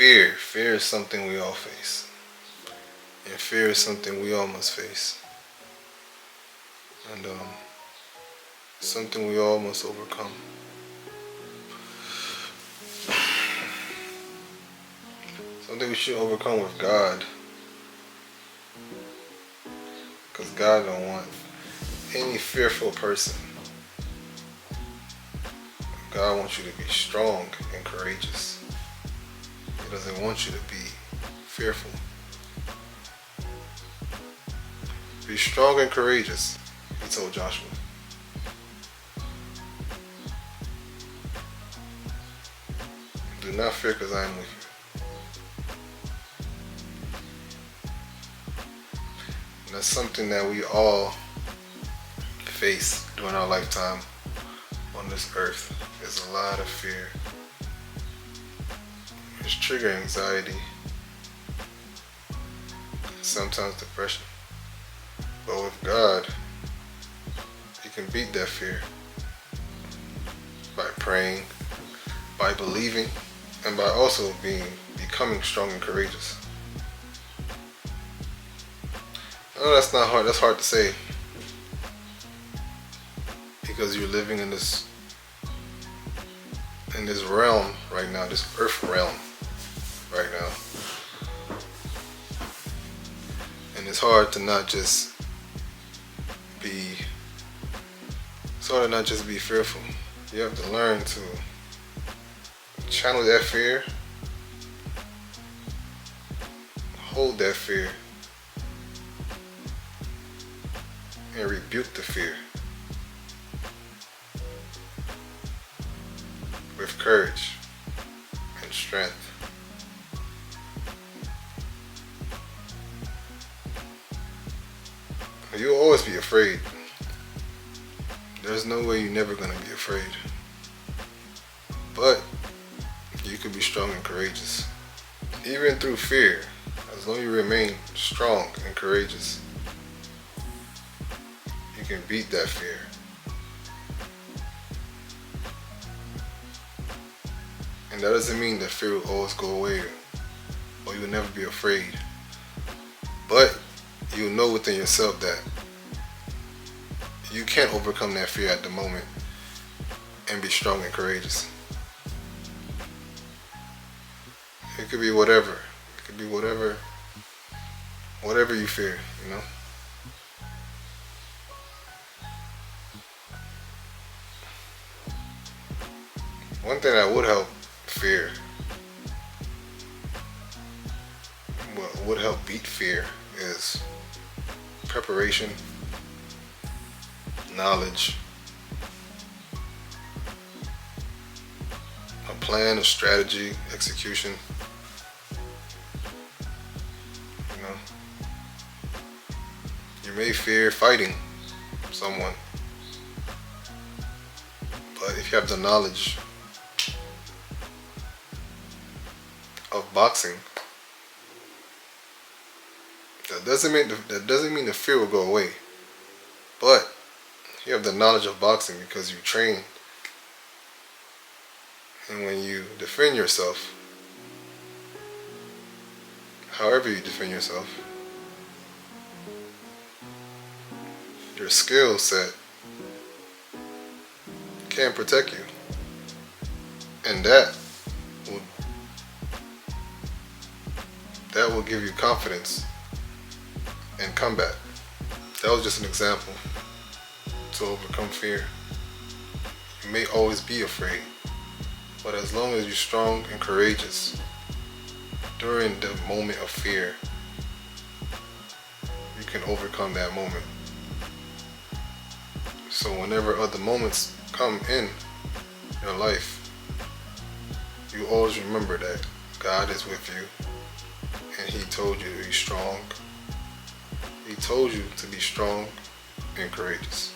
Fear is something we all face. And fear is something we all must face. And something we all must overcome. Something we should overcome with God. Because God don't want any fearful person. God wants you to be strong and courageous. He doesn't want you to be fearful. Be strong and courageous, he told Joshua. Do not fear, because I am with you. And that's something that we all face during our lifetime on this earth. There's a lot of fear. It's trigger anxiety. Sometimes depression. But with God, you can beat that fear by praying, by believing, and by also becoming strong and courageous. I know that's not hard. That's hard to say because you're living in this realm right now, this earth realm right now, and it's hard to not just be fearful. You have to learn to channel that fear, hold that fear, and rebuke the fear with courage and strength. You'll always be afraid. There's no way you're never gonna be afraid. But you can be strong and courageous. Even through fear, as long as you remain strong and courageous, you can beat that fear. And that doesn't mean that fear will always go away or you'll never be afraid. But you'll know within yourself that you can't overcome that fear at the moment and be strong and courageous. It could be whatever. It could be whatever you fear, you know? One thing that would help fear, what would help beat fear, is preparation, knowledge, a plan, a strategy, execution. You know, you may fear fighting someone, but if you have the knowledge of boxing, that doesn't mean the fear will go away. But you have the knowledge of boxing because you train. And when you defend yourself, however you defend yourself, your skill set can protect you. And that will give you confidence and combat. That was just an example to overcome fear. You may always be afraid, but as long as you're strong and courageous during the moment of fear, you can overcome that moment. So whenever other moments come in your life, you always remember that God is with you and He told you to be strong. He told you to be strong and courageous.